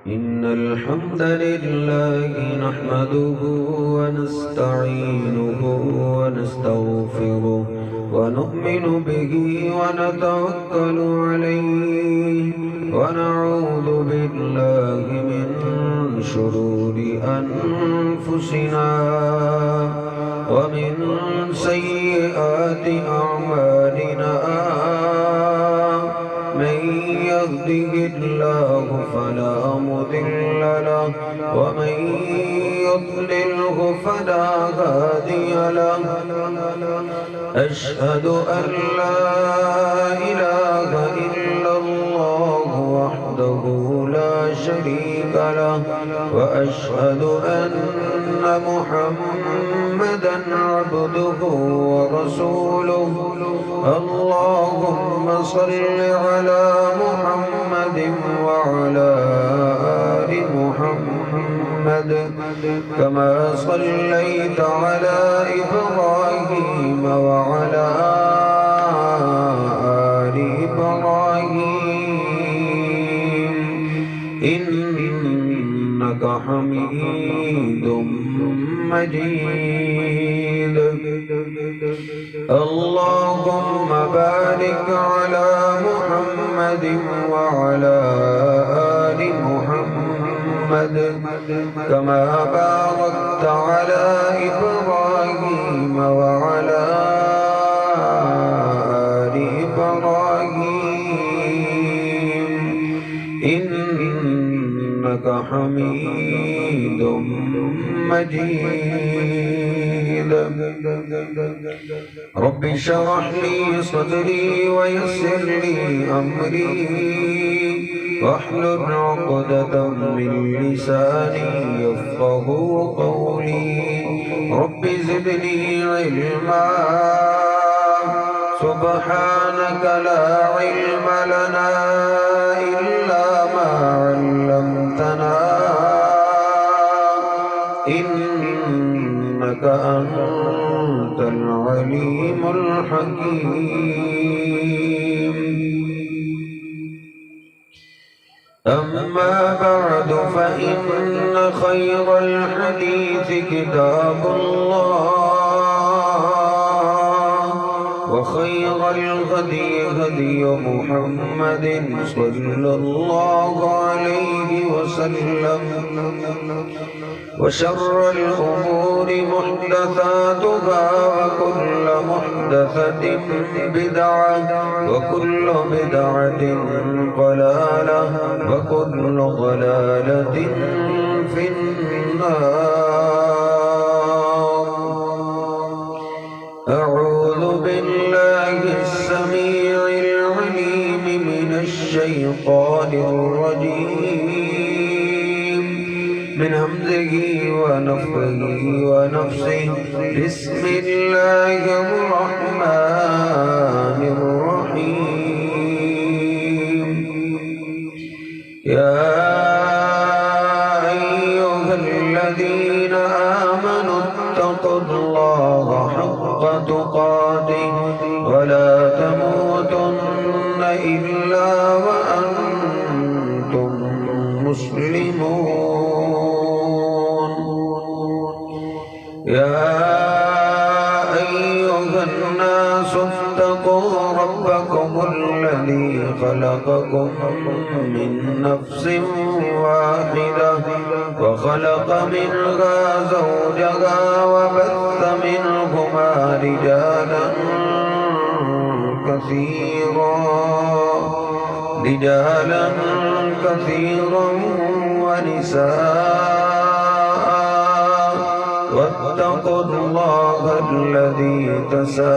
إن الحمد لله نحمده ونستعينه ونستغفره ونؤمن به ونتوكل عليه ونعوذ بالله من شرور أنفسنا ومن سيئات أعمالنا من يهده الله فلا مضل له ومن يضلله فلا هادي له أشهد أن لا إله إلا الله وحده لا شريك له وأشهد أن محمدا عبده ورسوله اللهم صل على محمد وعلى آل محمد كما صليت على إبراهيم وعلى آل إبراهيم إنك حميد مجيد اللهم بارك على محمد وعلى آل محمد كما باركت على إبراهيم وعلى آل إبراهيم إنك حميد مجيد رب اشرح لي صدري ويسر لي أمري واحلل عقدة من لساني يفقه قولي رب زدني علما سبحانك لا علم لنا إلا ما علمتنا إنك أنت العليم الحكيم أما بعد فإن خير الحديث كتاب الله وخير الهدي هدي محمد صلى الله عليه وسلم وشر الأمور محدثاتها وكل محدثة بدعة وكل بدعة ضلالة وكل ضلالة في النار أعوذ بالله السميع العليم من الشيطان الرجيم من همزه ونفخه ونفسه بسم الله الرحمن الرحيم يا أيها الذين آمنوا اتقوا الله حق تقاته ولا تموتن إلا وأنتم مسلمون يا أيها الناس اتقوا ربكم الذي خلقكم من نفس واحدة وخلق منها زوجها وبث منهما رجالا كثيرا ونساء واتقوا الله الذي تساءلون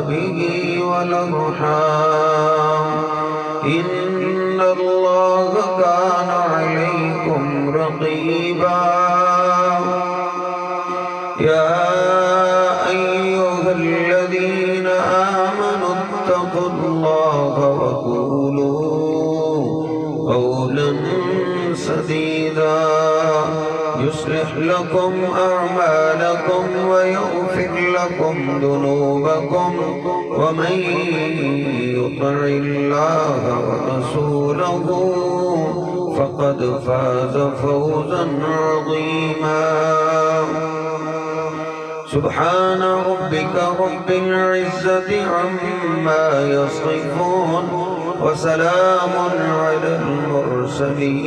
به والأرحام إن الله كان عليكم رقيبا يا أيها الذين آمنوا اتقوا الله وقولوا قولا سديدا يصلح لكم أعمالكم ويغفر لكم ذنوبكم ومن يطع الله ورسوله فقد فاز فوزا عظيما سبحان ربك رب العزة عما يصفون وسلام على المرسلين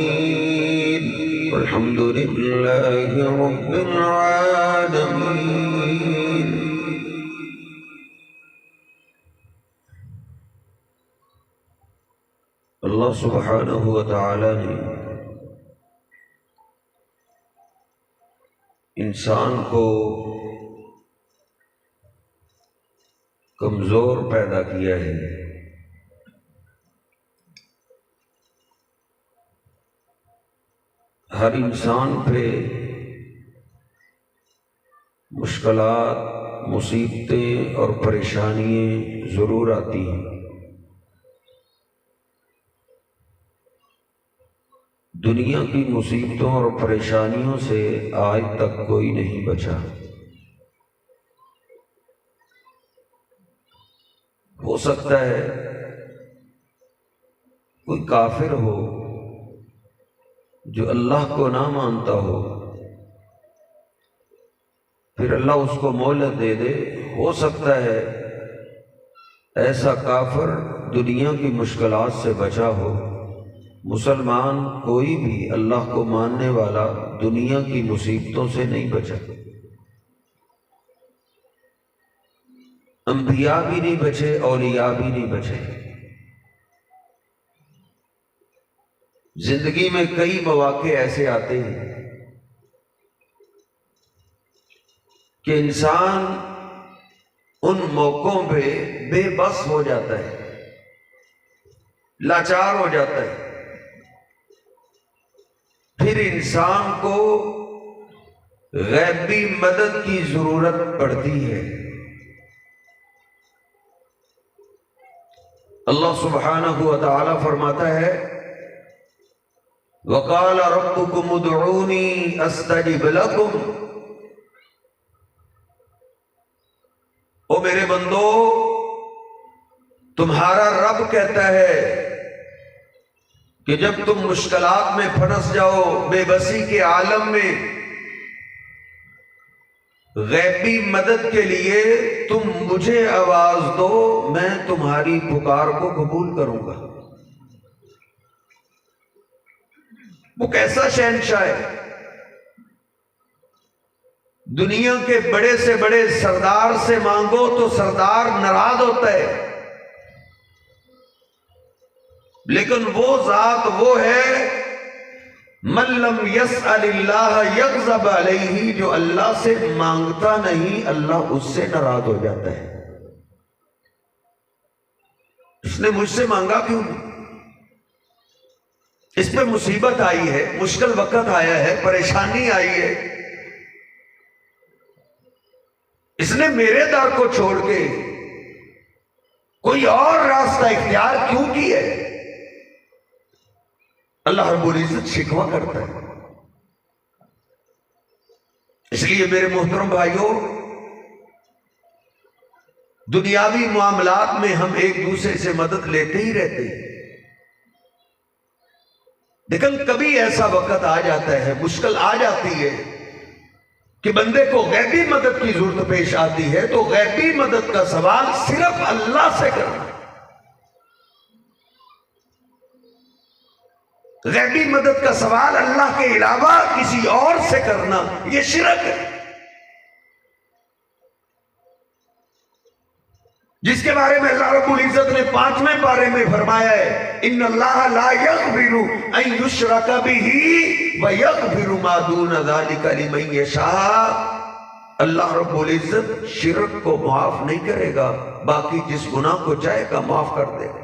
والحمد لله رب العالمين. اللہ سبحانہ و تعالی نے انسان کو کمزور پیدا کیا ہے. ہر انسان پہ مشکلات، مصیبتیں اور پریشانیاں ضرور آتی ہیں. دنیا کی مصیبتوں اور پریشانیوں سے آج تک کوئی نہیں بچا. ہو سکتا ہے کوئی کافر ہو جو اللہ کو نہ مانتا ہو، پھر اللہ اس کو مہلت دے دے. ہو سکتا ہے ایسا کافر دنیا کی مشکلات سے بچا ہو. مسلمان کوئی بھی اللہ کو ماننے والا دنیا کی مصیبتوں سے نہیں بچا. انبیاء بھی نہیں بچے، اولیاء بھی نہیں بچے. زندگی میں کئی مواقع ایسے آتے ہیں کہ انسان ان موقعوں پہ بے بس ہو جاتا ہے، لاچار ہو جاتا ہے. پھر انسان کو غیبی مدد کی ضرورت پڑتی ہے. اللہ سبحانہ و تعالی فرماتا ہے وَقَالَ رَبُّكُمُ ادْعُونِي أَسْتَجِبْ لَكُمْ. او میرے بندو، تمہارا رب کہتا ہے کہ جب تم مشکلات میں پھنس جاؤ، بے بسی کے عالم میں، غیبی مدد کے لیے تم مجھے آواز دو، میں تمہاری پکار کو قبول کروں گا. وہ کیسا شہنشاہ ہے؟ دنیا کے بڑے سے بڑے سردار سے مانگو تو سردار ناراض ہوتا ہے، لیکن وہ ذات وہ ہے من لم یسأل اللہ یغضب علیہ، جو اللہ سے مانگتا نہیں اللہ اس سے ناراض ہو جاتا ہے. اس نے مجھ سے مانگا کیوں نہیں؟ اس پہ مصیبت آئی ہے، مشکل وقت آیا ہے، پریشانی آئی ہے، اس نے میرے در کو چھوڑ کے کوئی اور راستہ اختیار کیوں کیا ہے؟ اللہ رب العزت شکوہ کرتا ہے. اس لیے میرے محترم بھائیوں، دنیاوی معاملات میں ہم ایک دوسرے سے مدد لیتے ہی رہتے ہیں، لیکن کبھی ایسا وقت آ جاتا ہے، مشکل آ جاتی ہے کہ بندے کو غیبی مدد کی ضرورت پیش آتی ہے، تو غیبی مدد کا سوال صرف اللہ سے کرنا. غیبی مدد کا سوال اللہ کے علاوہ کسی اور سے کرنا یہ شرک ہے، جس کے بارے میں اللہ رب العزت نے 5ویں پارے میں فرمایا ہے ان اللہ لا یغفر ان یشرک بہ ویغفر ما دون ذلک لمن یشاء. اللہ رب العزت شرک کو معاف نہیں کرے گا، باقی جس گناہ کو چاہے گا معاف کر دے گا.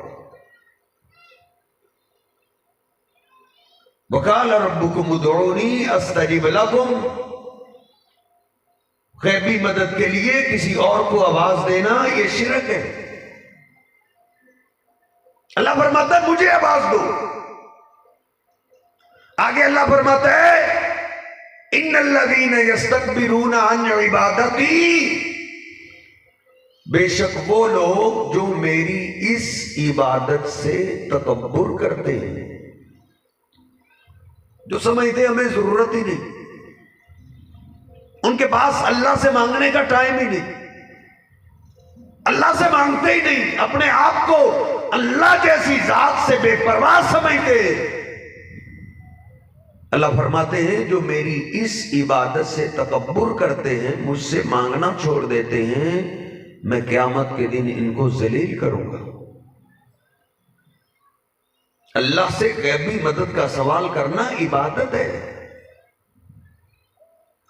وَقَالَ رَبُّكُمُ ادْعُونِي أَسْتَجِبْ لَكُمْ. غیبی مدد کے لیے کسی اور کو آواز دینا یہ شرک ہے. اللہ فرماتا ہے مجھے آواز دو. آگے اللہ فرماتا ہے ان الذین یستکبرون عن عبادتی، بے شک وہ لوگ جو میری اس عبادت سے تکبر کرتے ہیں. جو سمجھتے ہمیں ضرورت ہی نہیں، ان کے پاس اللہ سے مانگنے کا ٹائم ہی نہیں، اللہ سے مانگتے ہی نہیں، اپنے آپ کو اللہ جیسی ذات سے بے پرواہ سمجھتے ہیں۔ اللہ فرماتے ہیں جو میری اس عبادت سے تکبر کرتے ہیں، مجھ سے مانگنا چھوڑ دیتے ہیں، میں قیامت کے دن ان کو ذلیل کروں گا۔ اللہ سے غیبی مدد کا سوال کرنا عبادت ہے۔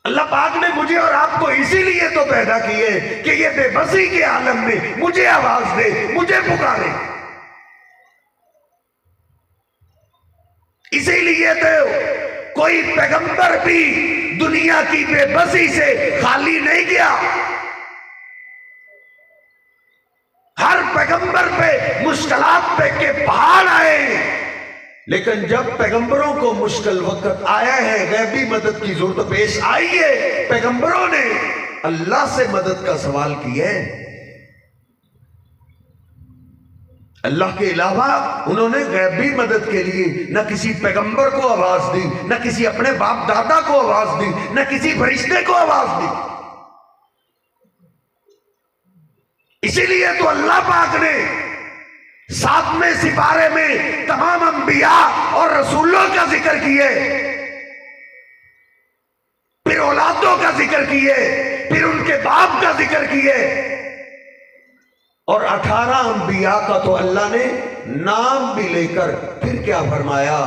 اللہ پاک نے مجھے اور آپ کو اسی لیے تو پیدا کیے کہ یہ بے بسی کے عالم میں مجھے آواز دے، مجھے پکارے۔ اسی لیے تو کوئی پیغمبر بھی دنیا کی بے بسی سے خالی نہیں گیا۔ ہر پیغمبر پہ مشکلات پہ کے پہاڑ آئے، لیکن جب پیغمبروں کو مشکل وقت آیا ہے، غیبی مدد کی ضرورت پیش آئی ہے، پیغمبروں نے اللہ سے مدد کا سوال کیا ہے۔ اللہ کے علاوہ انہوں نے غیبی مدد کے لیے نہ کسی پیغمبر کو آواز دی، نہ کسی اپنے باپ دادا کو آواز دی، نہ کسی فرشتے کو آواز دی۔ اسی لیے تو اللہ پاک نے 7ویں سپارے میں تمام انبیاء اور رسولوں کا ذکر کیے، پھر اولادوں کا ذکر کیے، پھر ان کے باپ کا ذکر کیے، اور 18 انبیاء کا تو اللہ نے نام بھی لے کر پھر کیا فرمایا؟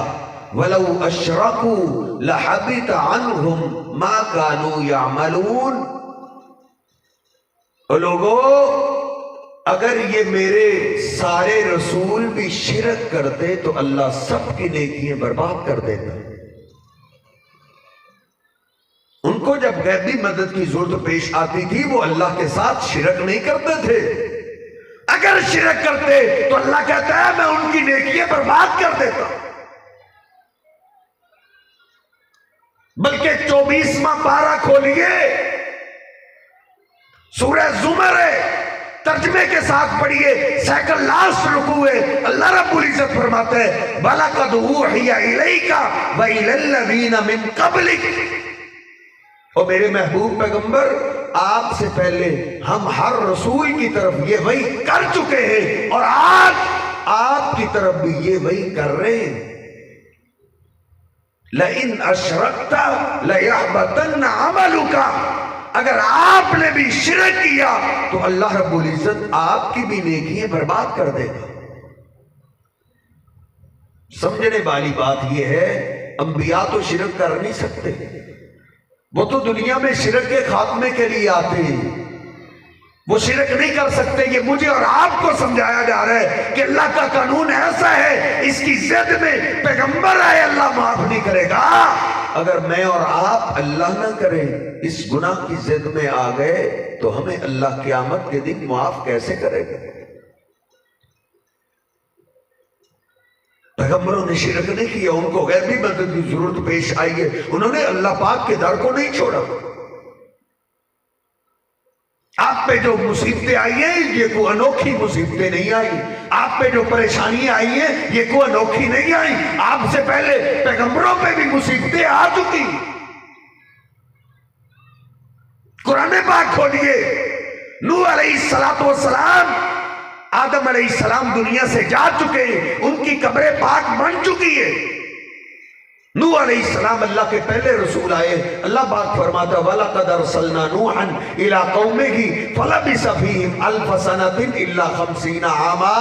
وَلَوْ أَشْرَكُوا لَحَبِطَ عَنْهُمْ مَا كَانُوا يَعْمَلُونَ۔ اور لوگوں، اگر یہ میرے سارے رسول بھی شرک کرتے تو اللہ سب کی نیکیاں برباد کر دیتا۔ ان کو جب غیبی مدد کی ضرورت پیش آتی تھی وہ اللہ کے ساتھ شرک نہیں کرتے تھے۔ اگر شرک کرتے تو اللہ کہتا ہے میں ان کی نیکیاں برباد کر دیتا۔ بلکہ 24واں پارہ کھولیے، سورہ زمر ہے، ترجمے کے ساتھ پڑھیے، سیکنڈ لاسٹ رکوع ہے، اللہ رب العزت فرماتے ہیں وَلَقَدْ أُوحِيَ إِلَيْكَ وَإِلَى الَّذِينَ مِن قَبْلِكَ۔ اور میرے محبوب پیغمبر، آپ سے پہلے ہم ہر رسول کی طرف یہ وحی کر چکے ہیں، اور آج آپ کی طرف بھی یہ وحی کر رہے ہیں۔ لَإِنْ أَشْرَكْتَ لَيَحْبَطَنَّ عَمَلُكَ۔ اگر آپ نے بھی شرک کیا تو اللہ رب العزت آپ کی بھی نیکیاں برباد کر دے گا۔ سمجھنے والی بات یہ ہے، انبیاء تو شرک کر نہیں سکتے، وہ تو دنیا میں شرک کے خاتمے کے لیے آتے ہیں، وہ شرک نہیں کر سکتے۔ یہ مجھے اور آپ کو سمجھایا جا رہا ہے کہ اللہ کا قانون ایسا ہے، اس کی ضد میں پیغمبر آئے اللہ معاف نہیں کرے گا۔ اگر میں اور آپ اللہ نہ کریں، اس گناہ کی ضد میں آ گئے تو ہمیں اللہ قیامت کے دن معاف کیسے کرے گا؟ پیغمبروں نے شرک نہیں کیا، ان کو غیبی مدد کی ضرورت پیش آئی ہے، انہوں نے اللہ پاک کے در کو نہیں چھوڑا۔ آپ پہ جو مصیبتیں آئی ہیں یہ کوئی انوکھی مصیبتیں نہیں آئی، آپ پہ جو پریشانیاں آئی ہیں یہ کوئی انوکھی نہیں آئی، آپ سے پہلے پیغمبروں پہ بھی مصیبتیں آ چکی۔ قرآن پاک کھولیے، نوح علیہ السلام، آدم علیہ السلام دنیا سے جا چکے ہیں، ان کی قبر پاک بن چکی ہے۔ نوح علیہ السلام اللہ کے پہلے رسول آئے، اللہ پاک فرماتا وَلَقَدْ أَرْسَلْنَا نُوحًا إِلَىٰ قَوْمِهِ فَلَبِثَ فِيهِمْ أَلْفَ سَنَةٍ إِلَّا 50 عَامًا۔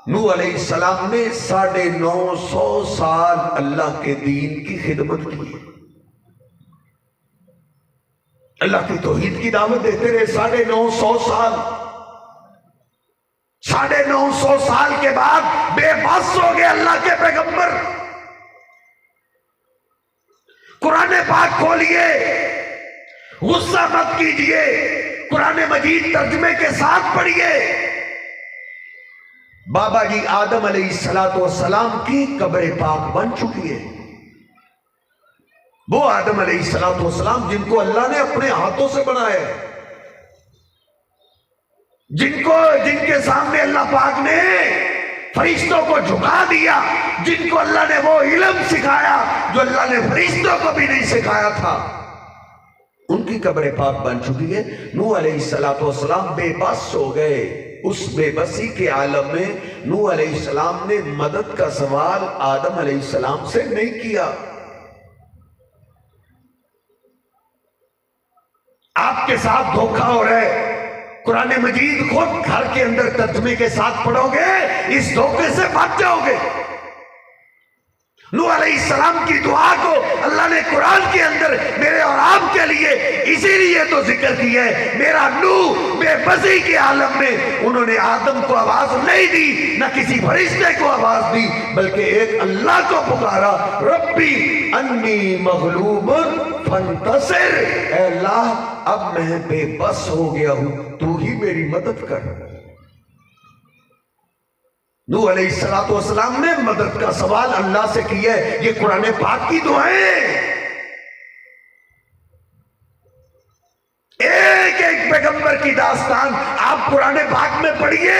نوح علیہ السلام نے 950 سال اللہ کے دین کی خدمت کی، اللہ کی توحید کی دعوت دیتے رہے 950 سال۔ 950 سال کے بعد بے بس ہو گئے اللہ کے پیغمبر۔ قرآن پاک کھولیے، غصہ مت کیجئے، قرآن مجید ترجمے کے ساتھ پڑھیے۔ بابا جی آدم علیہ السلام کی قبر پاک بن چکی ہے، وہ آدم علیہ السلام جن کو اللہ نے اپنے ہاتھوں سے بنایا ہے، جن کے سامنے اللہ پاک نے فرشتوں کو جھکا دیا، جن کو اللہ نے وہ علم سکھایا جو اللہ نے فرشتوں کو بھی نہیں سکھایا تھا، ان کی قبر پاک بن چکی ہے۔ نوح علیہ السلام بے بس ہو گئے، اس بے بسی کے عالم میں نوح علیہ السلام نے مدد کا سوال آدم علیہ السلام سے نہیں کیا۔ آپ کے ساتھ دھوکہ ہو رہا ہے، قرآن مجید خود گھر کے اندر ترجمے کے ساتھ پڑھو گے، اس دھوکے سے بچ جاؤ گے۔ نوح علیہ السلام کی دعا کو اللہ نے قرآن کے اندر میرے اور آپ کے لیے اسی لیے تو ذکر کیا ہے۔ میرا نوح بے بسی کے عالم میں انہوں نے آدم کو آواز نہیں دی، نہ کسی فرشتے کو آواز دی، بلکہ ایک اللہ کو پکارا، ربی انی مغلوب فانتصر، اے اللہ اب میں بے بس ہو گیا ہوں، تو ہی میری مدد کر۔ نوح علیہ السلام نے مدد کا سوال اللہ سے کیا ہے۔ یہ قرآن پاک کی دعائیں، ایک ایک پیغمبر کی داستان آپ قرآن پاک میں پڑھیے۔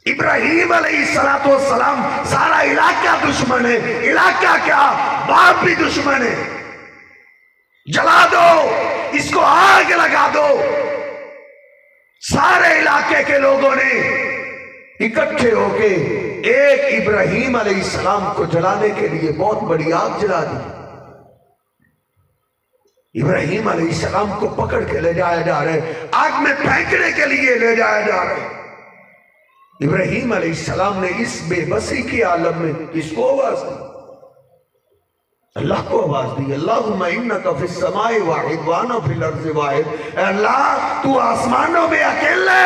ابراہیم علیہ السلام، سارا علاقہ دشمن ہے، علاقہ کیا باپ بھی دشمن ہے، جلا دو اس کو، آگ لگا دو۔ سارے علاقے کے لوگوں نے اکٹھے ہو کے ایک ابراہیم علیہ السلام کو جلانے کے لیے بہت بڑی آگ جلا دی۔ ابراہیم علیہ السلام کو پکڑ کے لے جایا جا رہا ہے، آگ میں پھینکنے کے لیے لے جایا جا رہا ہے۔ ابراہیم علیہ السلام نے اس بے بسی کے عالم میں کس کو آواز دی؟ اللہ کو آواز دی، اللہم انک فی السماء واحد وانا فی الارض واحد، اے اللہ تو آسمانوں میں اکیلے،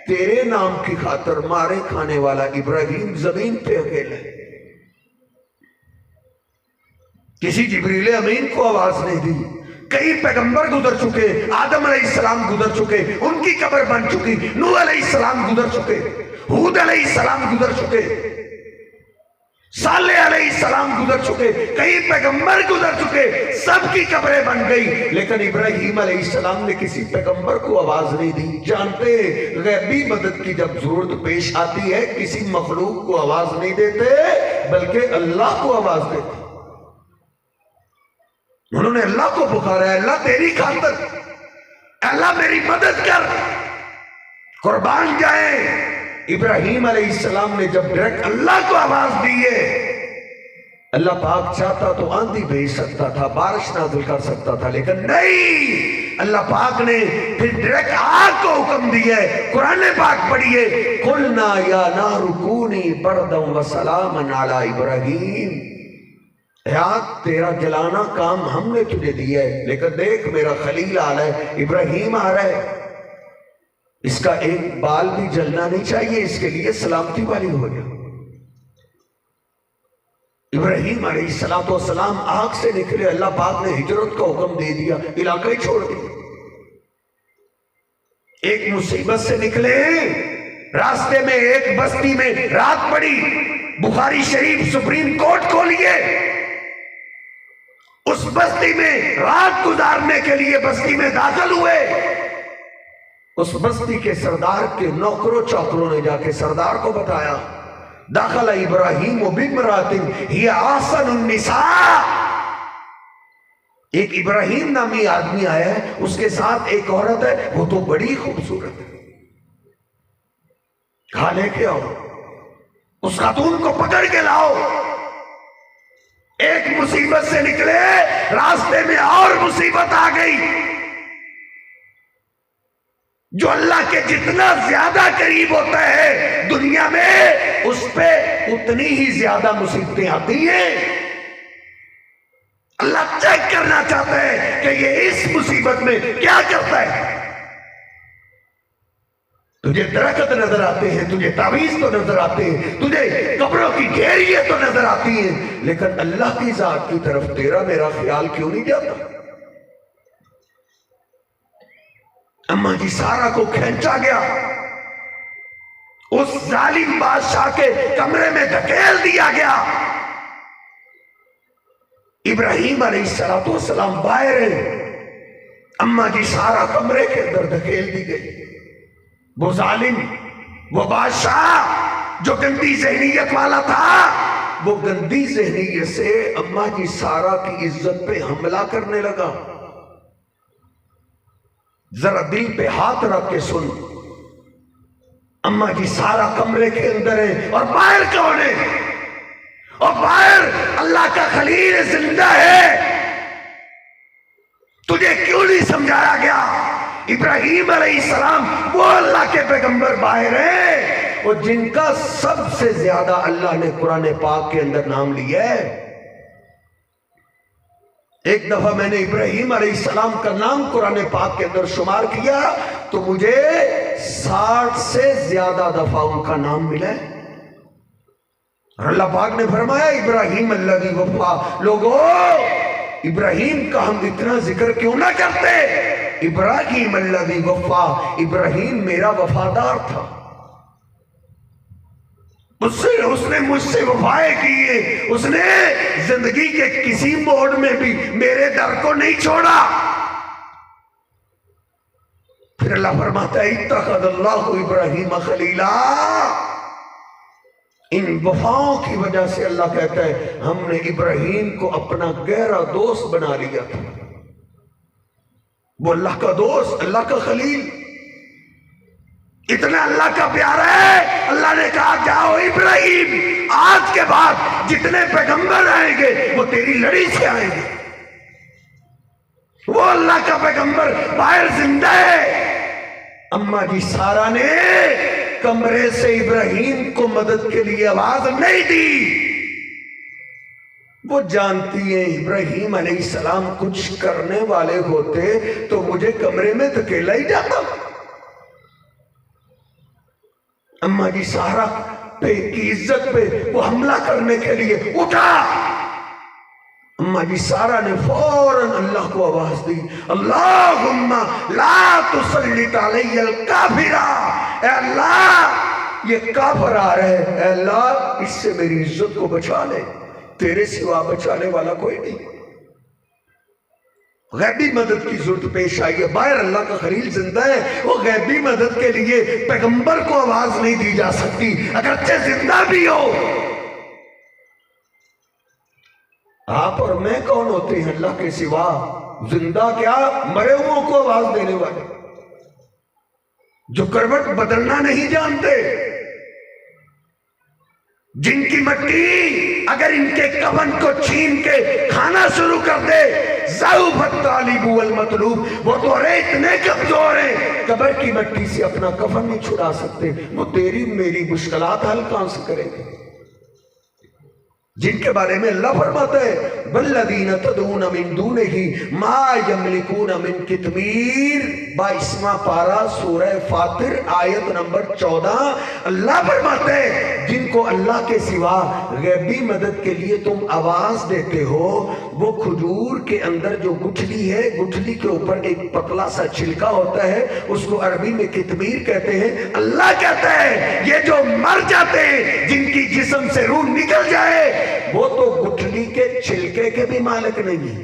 تیرے نام کی خاطر مارے کھانے والا ابراہیم زمین پہ اکیلے۔ کسی جبریل امین کو آواز نہیں دی۔ کئی پیغمبر گزر چکے، آدم علیہ السلام گزر چکے، ان کی قبر بن چکی، نوح علیہ السلام گزر چکے، ہود علیہ السلام گزر چکے، صالح علیہ السلام گزر چکے، کئی پیغمبر گزر چکے، سب کی قبریں بن گئی، لیکن ابراہیم علیہ السلام نے کسی پیغمبر کو آواز نہیں دی۔ جانتے غیبی مدد کی جب ضرورت پیش آتی ہے کسی مخلوق کو آواز نہیں دیتے بلکہ اللہ کو آواز دیتے۔ انہوں نے اللہ کو پکارا، ہے اللہ تیری خاطر، اللہ میری مدد کر، قربان جائیں۔ ابراہیم علیہ السلام نے جب ڈائریکٹ اللہ کو آواز دی ہے، اللہ پاک چاہتا تو آندھی بھیج سکتا تھا، بارش نازل کر سکتا تھا، لیکن نہیں، اللہ پاک نے پھر ڈائریکٹ آگ کو حکم دیا ہے۔ قرآن پاک پڑھیے، قلنا یا نار کونی بردا وسلاما علی ابراہیم، آگ تیرا جلانا کام ہم نے تجھے دیا ہے، لیکن دیکھ میرا خلیل آ رہا ہے، ابراہیم آ رہا ہے، اس کا ایک بال بھی جلنا نہیں چاہیے، اس کے لیے سلامتی والی ہو جائے۔ ابراہیم علیہ السلام آگ سے نکلے، اللہ پاک نے ہجرت کا حکم دے دیا، علاقہ ہی چھوڑ دیا۔ ایک مصیبت سے نکلے، راستے میں ایک بستی میں رات پڑی، بخاری شریف سپریم کورٹ کھولیے، اس بستی میں رات گزارنے کے لیے بستی میں داخل ہوئے۔ اس بستی کے سردار کے نوکروں چوکروں نے جا کے سردار کو بتایا، داخل ابراہیم بامرأۃ ہی احسن النساء، ایک ابراہیم نامی آدمی آیا ہے، اس کے ساتھ ایک عورت ہے، وہ تو بڑی خوبصورت ہے، کھا لے کے آؤ، اس خاتون کو پکڑ کے لاؤ۔ ایک مصیبت سے نکلے، راستے میں اور مصیبت آ گئی۔ جو اللہ کے جتنا زیادہ قریب ہوتا ہے دنیا میں، اس پہ اتنی ہی زیادہ مصیبتیں آتی ہیں۔ اللہ چیک کرنا چاہتا ہے کہ یہ اس مصیبت میں کیا کرتا ہے۔ تجھے درخت نظر آتے ہیں، تجھے تعویذ تو نظر آتے ہیں، تجھے قبروں کی ڈھیریاں تو نظر آتی ہیں، لیکن اللہ کی ذات کی طرف تیرا میرا خیال کیوں نہیں جاتا؟ اماں جی سارا کو کھینچا گیا، اس ظالم بادشاہ کے کمرے میں دھکیل دیا گیا۔ ابراہیم علیہ السلام باہر ہیں، اماں جی سارا کمرے کے اندر دھکیل دی گئی۔ وہ ظالم وہ بادشاہ جو گندی ذہنیت والا تھا، وہ گندی ذہنیت سے اماں جی سارا کی عزت پہ حملہ کرنے لگا۔ ذرا دل پہ ہاتھ رکھ کے سن، اماں جی سارا کمرے کے اندر ہے اور باہر کون ہے؟ اور باہر اللہ کا خلیل زندہ ہے۔ تجھے کیوں نہیں سمجھایا گیا؟ ابراہیم علیہ السلام وہ اللہ کے پیغمبر باہر ہیں، وہ جن کا سب سے زیادہ اللہ نے قرآن پاک کے اندر نام لیا ہے۔ ایک دفعہ میں نے ابراہیم علیہ السلام کا نام قرآن پاک کے اندر شمار کیا تو مجھے 60 سے زیادہ دفعہ ان کا نام ملا ہے۔ اور اللہ پاک نے فرمایا ابراہیم الذی وفا۔ لوگوں، ابراہیم کا ہم اتنا ذکر کیوں نہ کرتے؟ ابراہیم الذی وفا، ابراہیم میرا وفادار تھا، اس نے مجھ سے وفائیں کی، اس نے زندگی کے کسی موڑ میں بھی میرے در کو نہیں چھوڑا۔ پھر اللہ فرماتا ہے اتخذ اللہ ابراہیم خلیلا۔ ان وفاؤں کی وجہ سے اللہ کہتا ہے ہم نے ابراہیم کو اپنا گہرا دوست بنا لیا تھا۔ وہ اللہ کا دوست، اللہ کا خلیل، اتنا اللہ کا پیارا ہے۔ اللہ نے کہا جاؤ ابراہیم، آج کے بعد جتنے پیغمبر آئیں گے وہ تیری لڑی سے آئیں گے۔ وہ اللہ کا پیغمبر باہر زندہ ہے۔ اماں جی سارا نے کمرے سے ابراہیم کو مدد کے لیے آواز نہیں دی۔ وہ جانتی ہیں ابراہیم علیہ السلام کچھ کرنے والے ہوتے تو مجھے کمرے میں دھکیلا ہی جاتا۔ اماں جی سارا پہ کی عزت پہ وہ حملہ کرنے کے لیے اٹھا۔ اماں جی سارا نے فوراً اللہ کو آواز دی، اللہم لا تسلط علی الکافرہ۔ اے اللہ، یہ کافر آ رہے ہیں، اے اللہ اس سے میری عزت کو بچا لے، تیرے سوا بچانے والا کوئی نہیں۔ غیبی مدد کی ضرورت پیش آئی ہے، باہر اللہ کا خلیل زندہ ہے، وہ غیبی مدد کے لیے پیغمبر کو آواز نہیں دی جا سکتی اگرچہ زندہ بھی ہو۔ آپ اور میں کون ہوتے ہیں اللہ کے سوا؟ زندہ کیا مرے ہوں کو آواز دینے والے، جو کروٹ بدلنا نہیں جانتے، جن کی مٹی اگر ان کے کفن کو چھین کے کھانا شروع کر دے، ضعف الطالب والمطلوب، وہ تو اتنے کمزور ہیں قبر کی مٹی سے اپنا کفن نہیں چھڑا سکتے، وہ تیری میری مشکلات حل کہاں سے کریں گے؟ جن کے بارے میں اللہ فرماتا ہے والذین تدعون من دونہ ما یملکون من قطمیر، 22واں پارہ سورہ فاطر آیت نمبر 14۔ اللہ فرماتا ہے جن کو اللہ کے سوا غیبی مدد کے لیے تم آواز دیتے ہو، وہ کھجور کے اندر جو گٹھلی ہے، گٹھلی کے اوپر ایک پتلا سا چھلکا ہوتا ہے، اس کو عربی میں قطمیر کہتے ہیں۔ اللہ کہتا ہے یہ جو مر جاتے ہیں، جن کی جسم سے روح نکل جائے، وہ تو گٹھلی کے چھلکے کے بھی مالک نہیں ہیں،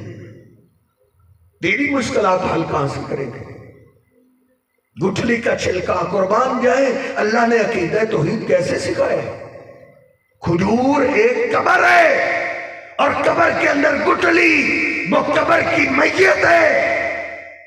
تیری مشکلات حل کہاں سے کریں گے؟ گٹھلی کا چھلکا قربان جائیں، اللہ نے عقیدہ توحید کیسے سکھایا؟ کھجور ایک قبر ہے اور قبر کے اندر گٹھلی، وہ قبر کی میت ہے،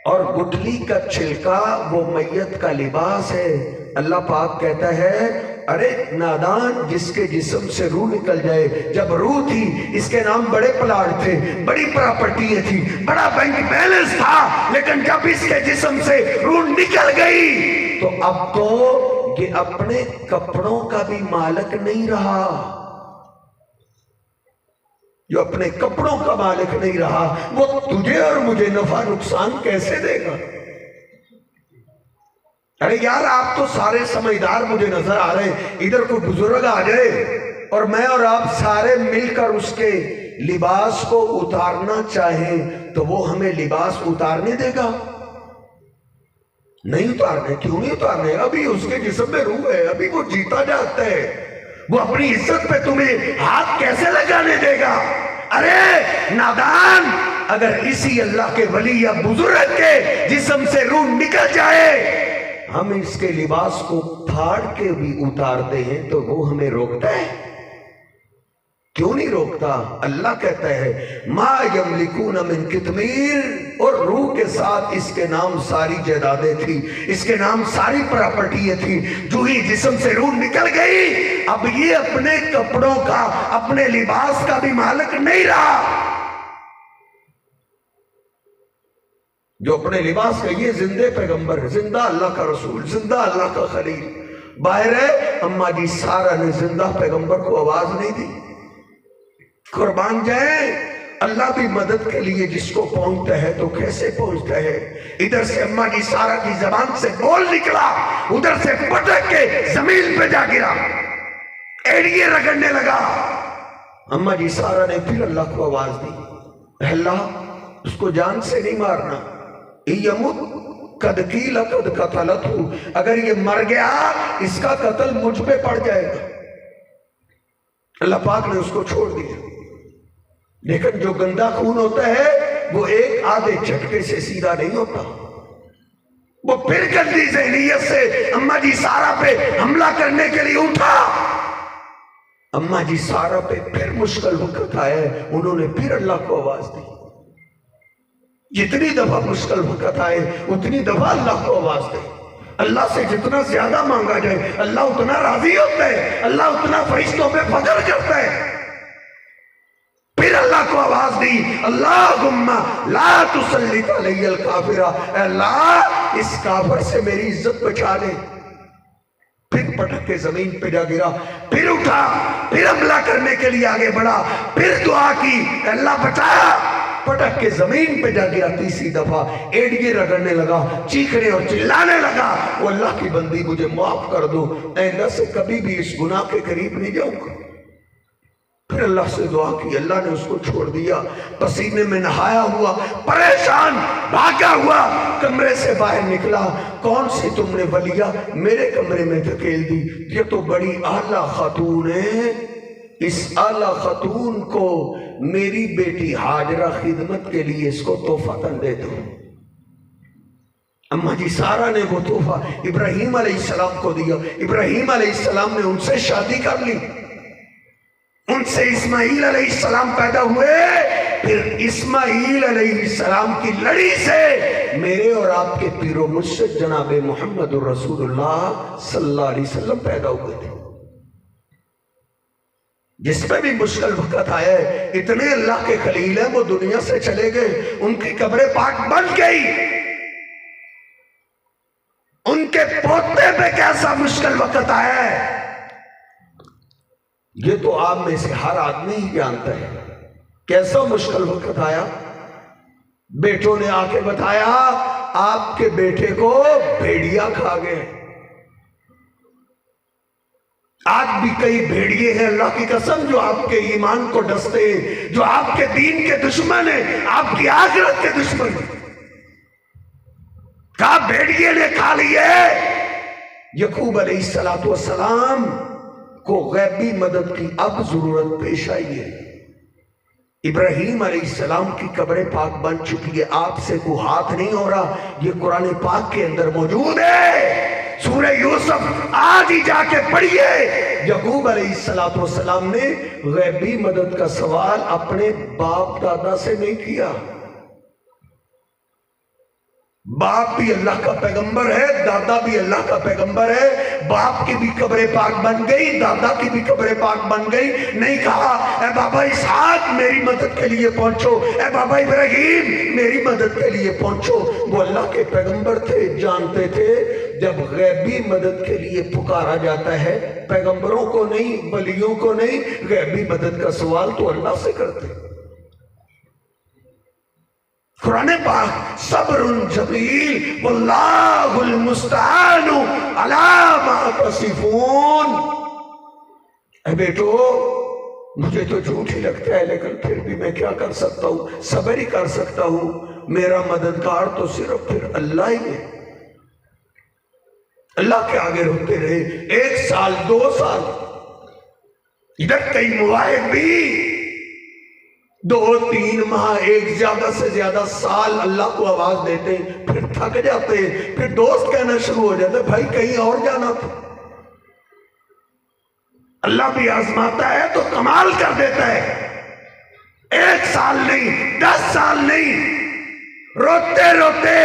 اور گٹھلی کا چھلکا وہ میت کا لباس ہے۔ اللہ پاک کہتا ہے ارے نادان، جس کے جسم سے روح نکل جائے، جب روح تھی اس کے نام بڑے پلاٹ تھے، بڑی پراپرٹیاں تھی، بڑا بینک بیلنس تھا، لیکن جب اس کے جسم سے روح نکل گئی تو اب تو یہ اپنے کپڑوں کا بھی مالک نہیں رہا، جو اپنے کپڑوں کا مالک نہیں رہا، وہ تجھے اور مجھے نفع نقصان کیسے دے گا؟ ارے یار آپ تو سارے سمجھدار مجھے نظر آ رہے ہیں، ادھر کوئی بزرگ آ جائے اور میں اور آپ سارے مل کر اس کے لباس کو اتارنا چاہیں تو وہ ہمیں لباس اتارنے دے گا؟ نہیں اتارنے۔ کیوں نہیں اتارنے؟ ابھی اس کے جسم میں روح ہے، ابھی وہ جیتا جاتا ہے، وہ اپنی عزت پہ تمہیں ہاتھ کیسے لگانے دے گا؟ ارے نادان، اگر اسی اللہ کے ولی یا بزرگ کے جسم سے روح نکل جائے، ہم اس کے لباس کو پھاڑ کے بھی اتارتے ہیں تو وہ ہمیں روکتا ہے؟ کیوں نہیں روکتا؟ اللہ کہتا ہے ما یملکون من قطمیر، اور روح کے ساتھ اس کے نام ساری جائیدادیں تھی، اس کے نام ساری پراپرٹیاں تھی، جو ہی جسم سے روح نکل گئی اب یہ اپنے کپڑوں کا، اپنے لباس کا بھی مالک نہیں رہا۔ جو اپنے لباس کا، یہ زندہ پیغمبر ہے، زندہ اللہ کا رسول، زندہ اللہ کا خلیل باہر ہے۔ اماں جی سارا نے زندہ پیغمبر کو آواز نہیں دی؟ قربان جائیں، اللہ بھی مدد کے لیے جس کو پہنچتا ہے تو کیسے پہنچتا ہے؟ ادھر سے اماں جی سارا کی زبان سے بول نکلا، ادھر سے پٹک کے زمین پہ جا گرا، ایڑیے رگڑنے لگا۔ اماں جی سارا نے پھر اللہ کو آواز دی، اللہ اس کو جان سے نہیں مارنا، یمت قد قیل قد قتلتہ، اگر یہ مر گیا اس کا قتل مجھ پہ پڑ جائے گا۔ اللہ پاک نے اس کو چھوڑ دیا، لیکن جو گندا خون ہوتا ہے وہ ایک آدھے جھٹکے سے سیدھا نہیں ہوتا، وہ پھر گندی ذہنیت سے اماں جی سارا پہ حملہ کرنے کے لیے اٹھا۔ اماں جی سارا پہ پھر مشکل وقت آیا، انہوں نے پھر اللہ کو آواز دی۔ جتنی دفعہ مشکل وقت آئے اتنی دفعہ اللہ کو آواز دے۔ اللہ سے جتنا زیادہ مانگا جائے اللہ اتنا راضی ہوتا ہے، اللہ اتنا فرشتوں پہ فخر کرتا ہے۔ پھر اللہ کو آواز دی، اللہم لا تسلط علی الکافر، اے اللہ اس کافر سے میری عزت بچا لے۔ پھر پٹک کے زمین پہ جا گرا، پھر اٹھا، پھر حملہ کرنے کے لیے آگے بڑھا، پھر دعا کی، اے اللہ بچایا، پٹک کے زمین پہ جا گیا۔ تیسری دفعہ ایڑیے رگڑنے لگا، چیخنے اور چلانے لگا، وہ اللہ کی بندی مجھے معاف کر دو، آئندہ سے کبھی بھی اس گناہ کے قریب نہیں جاؤں گا۔ پھر اللہ سے دعا کی، اللہ نے اس کو چھوڑ دیا، پسینے میں نہایا ہوا، پریشان بھاگا ہوا کمرے سے باہر نکلا۔ کون سی تم نے ولیہ میرے کمرے میں دھکیل دی؟ یہ تو بڑی اعلیٰ خاتون ہے، اس اعلیٰ خاتون کو میری بیٹی ہاجرہ خدمت کے لیے اس کو تحفہ دے دو۔ اماں جی سارا نے وہ تحفہ ابراہیم علیہ السلام کو دیا، ابراہیم علیہ السلام نے ان سے شادی کر لی، ان سے اسماعیل علیہ السلام پیدا ہوئے، پھر اسماعیل علیہ السلام کی لڑی سے میرے اور آپ کے پیر و مرشد جناب محمد رسول اللہ صلی اللہ علیہ وسلم پیدا ہوئے تھے۔ جس پہ بھی مشکل وقت آیا ہے، اتنے اللہ کے خلیل ہیں وہ دنیا سے چلے گئے، ان کی قبر پاک بن گئی، ان کے پوتے پہ کیسا مشکل وقت آیا ہے یہ تو آپ میں سے ہر آدمی ہی جانتا ہے۔ کیسا مشکل وقت آیا؟ بیٹوں نے آ کے بتایا آپ کے بیٹے کو بھیڑیا کھا گئے۔ آج بھی کئی بھیڑیے ہیں اللہ کی قسم جو آپ کے ایمان کو ڈستے ہیں، جو آپ کے دین کے دشمن ہیں، آپ کی آخرت کے دشمن ہیں۔ کہا بھیڑیے نے کھا لیے۔ یعقوب علیہ السلام کو غیبی مدد کی اب ضرورت پیش آئی ہے۔ ابراہیم علیہ السلام کی قبر پاک بن چکی ہے، آپ سے کوئی ہاتھ نہیں ہو رہا، یہ قرآن پاک کے اندر موجود ہے۔ سورہ یوسف آج ہی جا کے پڑھیے۔ یعقوب علیہ السلام نے غیبی مدد کا سوال اپنے باپ دادا سے نہیں کیا۔ باپ بھی اللہ کا پیغمبر ہے، دادا بھی اللہ کا پیغمبر ہے، باپ کی بھی قبر پاک بن گئی، دادا کی بھی قبر پاک بن گئی۔ نہیں کہا اے بابا اسحاق میری مدد کے لیے پہنچو، اے بابا ابراہیم میری مدد کے لیے پہنچو۔ وہ اللہ کے پیغمبر تھے، جانتے تھے جب غیبی مدد کے لیے پکارا جاتا ہے پیغمبروں کو نہیں، ولیوں کو نہیں، غیبی مدد کا سوال تو اللہ سے کرتے۔ قرآن پاک صبر جمیل واللہ المستعان علی ما تصفون۔ اے بیٹو مجھے تو جھوٹ ہی لگتا ہے لیکن پھر بھی میں کیا کر سکتا ہوں، صبر ہی کر سکتا ہوں، میرا مددگار تو صرف پھر اللہ ہی ہے۔ اللہ کے آگے روتے رہے 1 سال 2 سال، ادھر کئی مواہب بھی 2-3 ماہ، ایک زیادہ سے زیادہ سال اللہ کو آواز دیتے، پھر تھک جاتے، پھر دوست کہنا شروع ہو جاتے بھائی کہیں اور جانا تھا۔ اللہ بھی آزماتا ہے تو کمال کر دیتا ہے۔ 1 سال نہیں، 10 سال نہیں، روتے روتے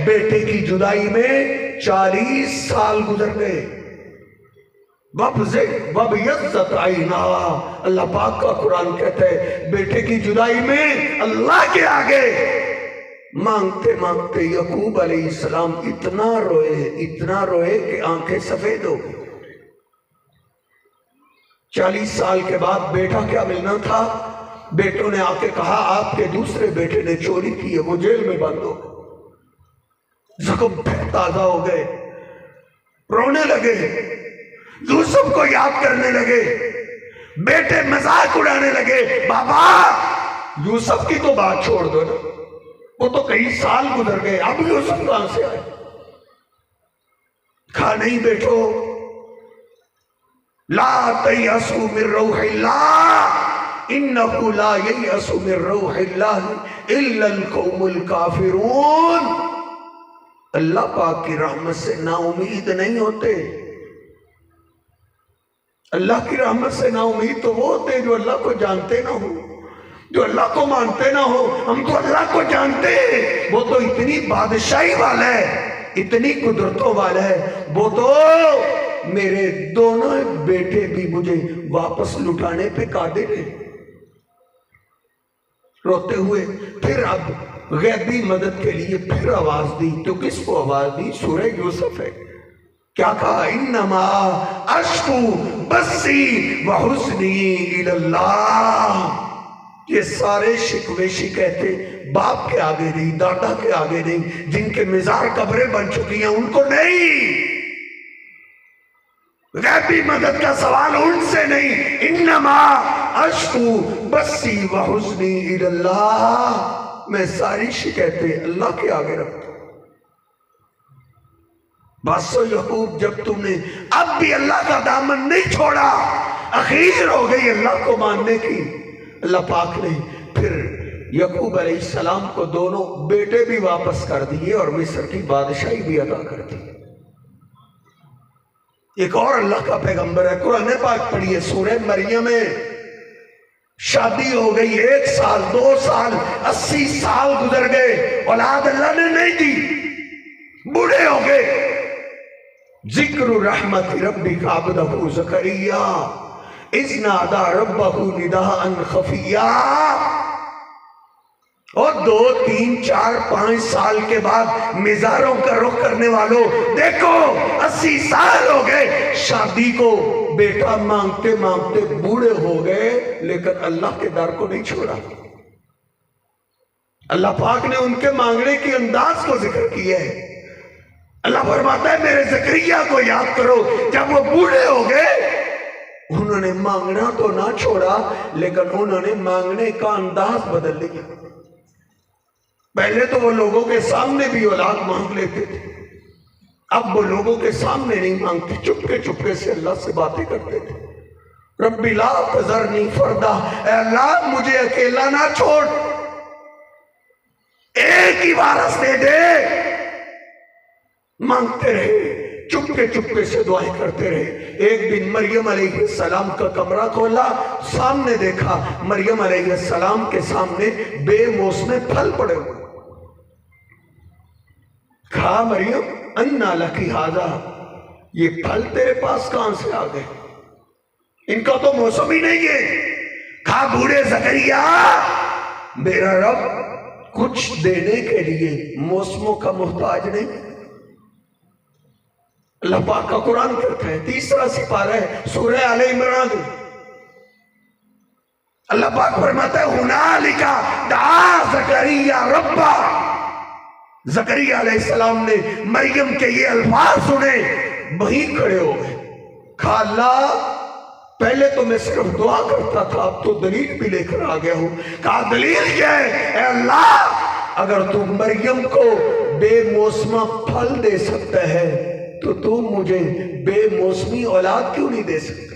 بیٹے کی جدائی میں 40 سال گزر گئے۔ وَبْيَضَّتْ عَيْنَاهَا، اللہ پاک کا قرآن کہتا ہے بیٹے کی جدائی میں اللہ کے آگے مانگتے مانگتے یعقوب علیہ السلام اتنا روئے کہ آنکھیں سفید ہو گئی۔ 40 سال کے بعد بیٹا کیا ملنا تھا؟ بیٹوں نے آ کے کہا آپ کے دوسرے بیٹے نے چوری کی ہے، وہ جیل میں بند ہو گئے۔ زخم پھر تازہ ہو گئے، رونے لگے، یوسف کو یاد کرنے لگے، بیٹے مذاق اڑانے لگے۔ بابا یوسف کی تو بات چھوڑ دو نا، وہ تو کئی سال گزر گئے، اب یوسف کہاں سے آئے؟ کہا نہیں بیٹو، لا تیأسوا من روح اللہ انہ لا ییأس من روح اللہ الا القوم الکافرون۔ اللہ پاک کی رحمت سے نا امید نہیں ہوتے۔ اللہ کی رحمت سے نا امید تو وہ ہوتے ہیں جو اللہ کو جانتے نہ ہو، جو اللہ کو مانتے نہ ہو۔ ہم تو اللہ کو جانتے ہیں، وہ تو اتنی بادشاہی والا ہے، اتنی قدرتوں والا ہے، وہ تو میرے دونوں بیٹے بھی مجھے واپس لٹانے پہ قادر ہیں۔ روتے ہوئے پھر اب غیبی مدد کے لیے پھر آواز دی، تو کس کو آواز دی؟ سورہ یوسف ہے۔ کیا کہا؟ انما اشکو بسی وحزنی الی اللہ۔ یہ سارے شکوے شکایتیں باپ کے آگے نہیں، دادا کے آگے نہیں، جن کے مزار قبریں بن چکی ہیں ان کو نہیں، غیبی مدد کا سوال ان سے نہیں۔ انما اشکو بسی وحزنی الی اللہ، میں ساری شکایتیں اللہ کے آگے رکھتا ہوں۔ باسو یعقوب، جب تم نے اب بھی اللہ کا دامن نہیں چھوڑا، اخیر ہو گئی اللہ کو ماننے کی، اللہ پاک نے پھر یعقوب علیہ السلام کو دونوں بیٹے بھی واپس کر دیے اور مصر کی بادشاہی بھی عطا کر دی۔ ایک اور اللہ کا پیغمبر ہے، قرآن پاک پڑھیے سورہ مریم میں، شادی ہو گئی 1 سال 2 سال 80 سال گزر گئے، اولاد اللہ نے نہیں دی، بوڑھے ہو گئے۔ ذکر رحمت ربک عبدہ زکریا اذ نادى ربہ نداء خفیا۔ اور 2 3 4 5 سال کے بعد مزاروں کا رخ کرنے والوں دیکھو 80 سال ہو گئے شادی کو، بیٹا مانگتے مانگتے بوڑھے ہو گئے، لیکن اللہ کے در کو نہیں چھوڑا۔ اللہ پاک نے ان کے مانگنے کی انداز کو ذکر کیا ہے۔ اللہ فرماتا ہے میرے زکریا کو یاد کرو، جب وہ بوڑھے ہو گئے انہوں نے مانگنا تو نہ چھوڑا، لیکن انہوں نے مانگنے کا انداز بدل لیا۔ پہلے تو وہ لوگوں کے سامنے بھی اولاد مانگ لیتے تھے، اب وہ لوگوں کے سامنے نہیں مانگتے، چپکے چپکے سے اللہ سے باتیں کرتے تھے۔ ربی لا تذرنی فردا، اے اللہ مجھے اکیلا نہ چھوڑ، ایک ہی وارث دے دے۔ مانگتے رہے، چپکے چپکے سے دعائیں کرتے رہے۔ ایک دن مریم علیہ السلام کا کمرہ کھولا، سامنے دیکھا مریم علیہ السلام کے سامنے بے موسمے پھل پڑے ہوئے۔ کہا مریم انا لکی ھذا، یہ پھل تیرے پاس کہاں سے آ گئے؟ ان کا تو موسم ہی نہیں ہے۔ کہا بوڑھے زکریا، میرا رب کچھ دینے کے لیے موسموں کا محتاج نہیں۔ اللہ پاک کا قرآن کہتا ہے، 3 سپارہ ہے سورہ آل عمران، اللہ پاک فرماتا ہے ہنالک دعا زکریا ربہ۔ زکریا علیہ السلام نے مریم کے یہ الفاظ سنے، وہیں کھڑے ہو گئے۔ کہا اللہ پہلے تو میں صرف دعا کرتا تھا، اب تو دلیل بھی لے کر آ گیا ہوں۔ کہا دلیل کیا ہے؟ اے اللہ اگر تو مریم کو بے موسمہ پھل دے سکتا ہے تو تم مجھے بے موسمی اولاد کیوں نہیں دے سکتا؟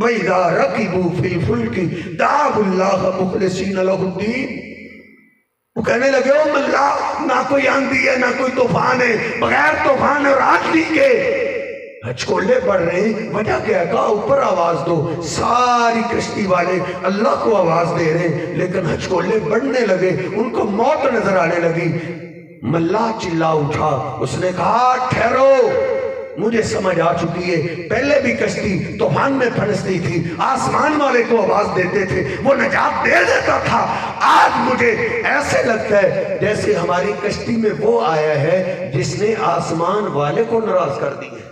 وَإِذَا رَكِبُوا فِي الْفُلْكِ دَعَوُا اللَّهَ مُخْلِصِينَ لَهُ الدِّينَ۔ وہ کہنے لگے او اللہ، نہ کوئی آندھی ہے نہ کوئی طوفان ہے، بغیر طوفان اور آندھی کے ہچکولے پڑ رہے ہیں، وجہ کیا ہے؟ کہا اوپر آواز دو۔ ساری کشتی والے اللہ کو آواز دے رہے ہیں، لیکن ہچکولے بڑھنے لگے، ان کو موت نظر آنے لگی۔ ملاح چلا اٹھا، اس نے کہا ٹھہرو، مجھے سمجھ آ چکی ہے، پہلے بھی کشتی طوفان میں پھنستی تھی، آسمان والے کو آواز دیتے تھے، وہ نجات دے دیتا تھا۔ آج مجھے ایسے لگتا ہے جیسے ہماری کشتی میں وہ آیا ہے جس نے آسمان والے کو ناراض کر دیا،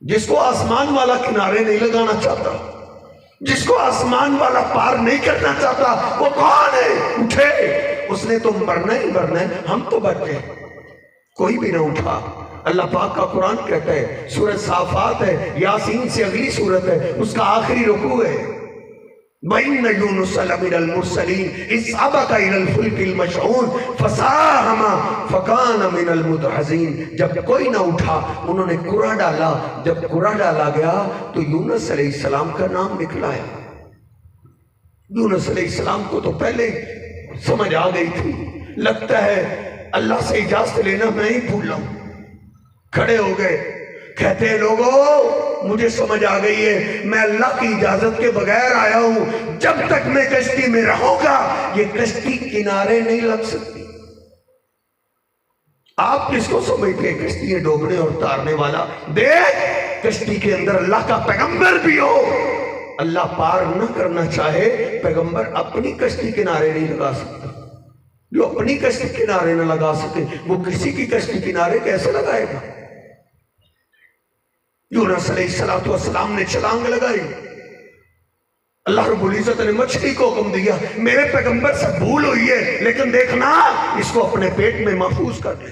جس کو آسمان والا کنارے نہیں لگانا چاہتا، جس کو آسمان والا پار نہیں کرنا چاہتا، وہ کون ہے؟ اٹھے، اس نے تو مرنا ہی مرنا ہے، ہم تو بچ گئے، کوئی بھی نہ اٹھا۔ اللہ پاک کا قرآن کہتا ہے، سورہ صافات ہے، یاسین سے اگلی سورت ہے، اس کا آخری رکوع ہے، وَإِنَّ يُونُسَ لَمِنَ الْمُرْسَلِينَ إِذْ أَبَقَ إِلَى الْفُلْكِ الْمَشْحُونِ فَسَاهَمَ فَكَانَ مِنَ الْمُدْحَضِينَ۔ جب کوئی نہ اٹھا، انہوں نے قرآ ڈالا، جب قرآ ڈالا گیا تو یونس علیہ السلام کا نام نکلا ہے۔ یونس علیہ السلام کو تو پہلے سمجھ آ گئی تھی، لگتا ہے اللہ سے اجازت لینا میں ہی بھول رہا ہوں۔ کھڑے ہو گئے، کہتے ہیں لوگوں مجھے سمجھ آ گئی ہے، میں اللہ کی اجازت کے بغیر آیا ہوں، جب تک میں کشتی میں رہوں گا یہ کشتی کنارے نہیں لگ سکتی۔ آپ کس کو سمجھتے ہیں کشتی ڈوبنے اور تارنے والا؟ دیکھ، کشتی کے اندر اللہ کا پیغمبر بھی ہو، اللہ پار نہ کرنا چاہے، پیغمبر اپنی کشتی کنارے نہیں لگا سکتا۔ جو اپنی کشتی کنارے نہ لگا سکے وہ کسی کی کشتی کنارے کیسے لگائے گا؟ یونس علیہ السلام نے چھلانگ لگائی، اللہ رب العزت نے مچھلی کو حکم دیا، میرے پیغمبر سے بھول ہوئی ہے لیکن دیکھنا اس کو اپنے پیٹ میں محفوظ کر لے۔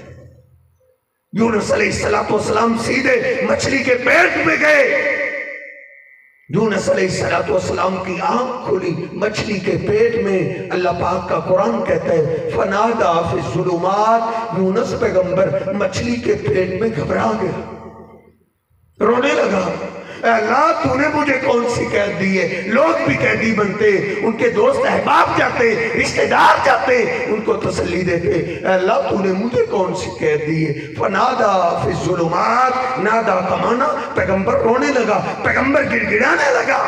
یونس علیہ السلام سیدھے مچھلی کے پیٹ میں گئے، یونس علیہ السلام کی آنکھ کھلی، مچھلی کے پیٹ میں۔ اللہ پاک کا قرآن کہتا ہے فَنَادَا فِي الظُّلُمَاتِ، یونس پیغمبر مچھلی کے پیٹ میں گھبرا گیا، رونے لگا، اے اللہ تو نے مجھے کون سی قید دی ہے؟ لوگ بھی قیدی بنتے، ان کے دوست احباب جاتے، رشتہ دار جاتے، ان کو تسلی دیتے، اے اللہ تو نے مجھے کون سی قید دی ہے؟ فَنَادَا فِي الظُّلُمَاتِ، نادا کا معنی پیغمبر رونے لگا، پیغمبر گڑ گڑانے لگا۔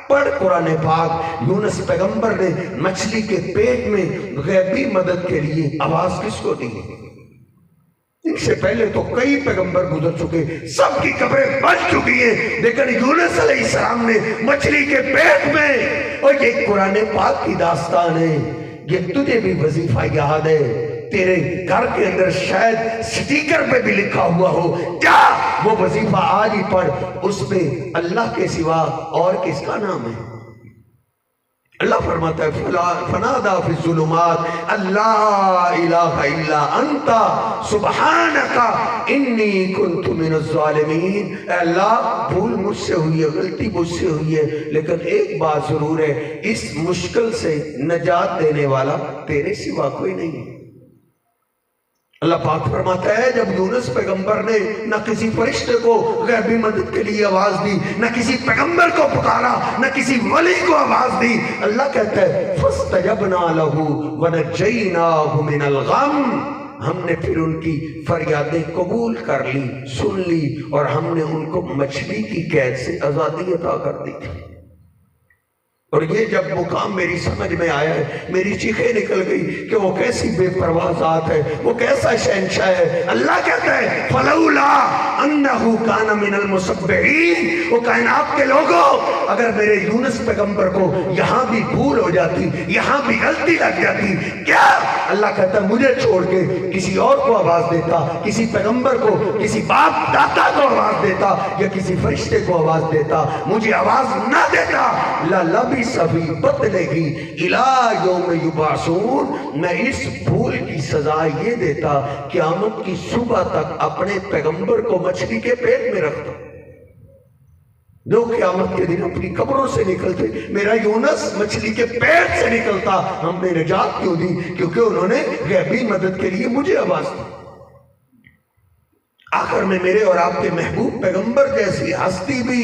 پڑھ قرآن پاک، یونس پیغمبر نے مچھلی کے پیٹ میں غیبی مدد کے لیے آواز کس کو دی؟ ان سے پہلے تو کئی پیغمبر گزر چکے، سب کی قبریں بن چکی ہیں، لیکن یونس علیہ السلام نے مچھلی کے پیٹ میں، اور یہ قرآن پاک کی داستان ہے، یہ تجھے بھی وظیفہ یاد ہے، تیرے گھر کے اندر شاید سٹیکر پہ بھی لکھا ہوا ہو، جا وہ وظیفہ آج ہی پڑھ، اس پہ اللہ کے سوا اور کس کا نام ہے؟ اللہ فرماتا ہے فَنَادَا فِي الظُّلُمَاتِ اللہ الہ الا انت سبحانک انی کنت من الظالمین۔ اے اللہ بھول مجھ سے ہوئی ہے، غلطی مجھ سے ہوئی ہے، لیکن ایک بات ضرور ہے، اس مشکل سے نجات دینے والا تیرے سوا کوئی نہیں ہے۔ اللہ پاک فرماتا ہے جب یونس پیغمبر نے نہ کسی فرشتے کو غیبی مدد کے لیے آواز دی، نہ کسی پیغمبر کو پکارا، نہ کسی ولی کو آواز دی، اللہ کہتا ہے فَاسْتَجَبْنَا لَهُ وَنَجَّيْنَاهُ مِنَ الْغَمِّ، ہم نے پھر ان کی فریادیں قبول کر لی، سن لی، اور ہم نے ان کو مچھلی کی قید سے آزادی عطا کر دی تھی۔ اور یہ جب مقام میری سمجھ میں آیا ہے، میری چیخیں نکل گئی کہ وہ کیسی بے پرواہ ذات ہے، وہ کیسا شہنشاہ ہے۔ اللہ کہتا ہے فَلَوْلَا أَنَّهُ كَانَ مِنَ الْمُسَبِّحِينَ، وہ کائنات کے لوگوں اگر میرے یونس پیغمبر کو یہاں بھی بھول ہو جاتی، یہاں بھی غلطی لگ جاتی، کیا اللہ کہتا ہے مجھے چھوڑ کے کسی اور کو آواز دیتا، کسی پیغمبر کو، کسی باپ دادا کو آواز دیتا، یا کسی فرشتے کو آواز دیتا، مجھے آواز نہ دیتا، لَلَبِثَ فِي بَطْنِهِ إِلَىٰ يَوْمِ يُبْعَثُونَ، میں اس بھول کی سزا یہ دیتا قیامت کی صبح تک اپنے پیغمبر کو مچھلی کے پیٹ میں رکھتا، جو قیامت کے دن اپنی قبروں سے نکلتے، میرا یونس مچھلی کے پیٹ سے نکلتا، ہم نے نجات کیوں دی؟ کیونکہ انہوں نے غیبی مدد کے لیے مجھے آواز دی۔ آخر میں میرے اور آپ کے محبوب پیغمبر جیسی ہستی بھی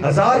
1000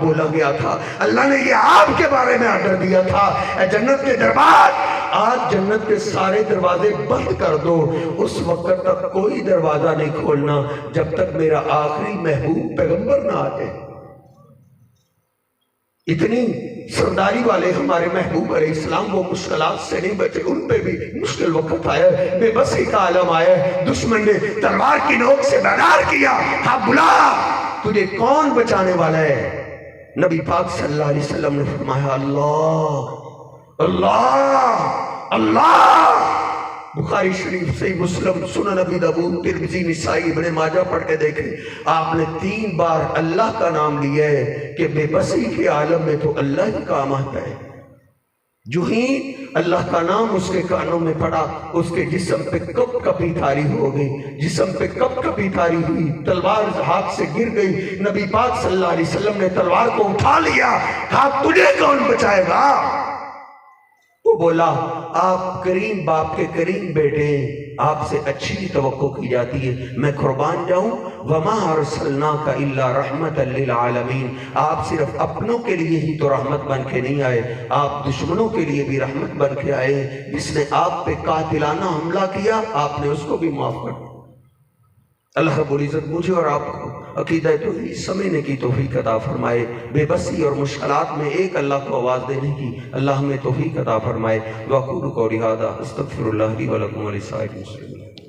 بولا گیا تھا، اللہ نے یہ آپ کے بارے میں آرڈر دیا تھا، اے جنت کے دربار آج جنت کے سارے دروازے بند کر دو، اس وقت تک کوئی دروازہ نہیں کھولنا جب تک میرا آخری محبوب پیغمبر نہ آ جائے۔ اتنی سرداری والے ہمارے محبوب علیہ السلام، وہ مشکلات سے نہیں بچے، ان پہ بھی مشکل وقت آیا، بے بسی کا عالم آیا، دشمن نے تلوار کی نوک سے بیدار کیا، ہاں بلا تجھے کون بچانے والا ہے؟ نبی پاک صلی اللہ علیہ وسلم نے فرمایا اللہ اللہ اللہ۔ بخاری شریف سے مسلم، سنن ابی داؤد، ترمذی، نسائی، ابن ماجہ پڑھ کے دیکھیں، آپ نے 3 بار اللہ کا نام لیا ہے کہ بے بسی کے عالم میں تو اللہ ہی کام آتا ہے۔ جو ہی اللہ کا نام اس کے کانوں میں پڑا، اس کے جسم پہ کپ کپی تاری ہو گئی، جسم پہ کپ کپی تاری ہوئی، تلوار ہاتھ سے گر گئی، نبی پاک صلی اللہ علیہ وسلم نے تلوار کو اٹھا لیا، کہا تجھے کون بچائے گا؟ وہ بولا آپ کریم باپ کے کریم بیٹے ہیں، آپ سے اچھی توقع کی جاتی ہے، میں قربان جاؤں، وَمَا أَرْسَلْنَاكَ إِلَّا رَحْمَةً لِّلْعَالَمِينَ، آپ صرف اپنوں کے لیے ہی تو رحمت بن کے نہیں آئے، آپ دشمنوں کے لیے بھی رحمت بن کے آئے، جس نے آپ پہ قاتلانہ حملہ کیا آپ نے اس کو بھی معاف کر دیا۔ اللہ رب العزت مجھے اور آپ کو عقیدہ توحید سمجھنے کی توفیق عطا فرمائے، بے بسی اور مشکلات میں ایک اللہ کو آواز دینے کی اللہ ہمیں توفیق عطا فرمائے۔ وَأَقُولُ قَوْلِي هَٰذَا أَسْتَغْفِرُ اللَّهَ لِي وَلَكُمْ وَلِسَائِرِ الْمُسْلِمِينَ۔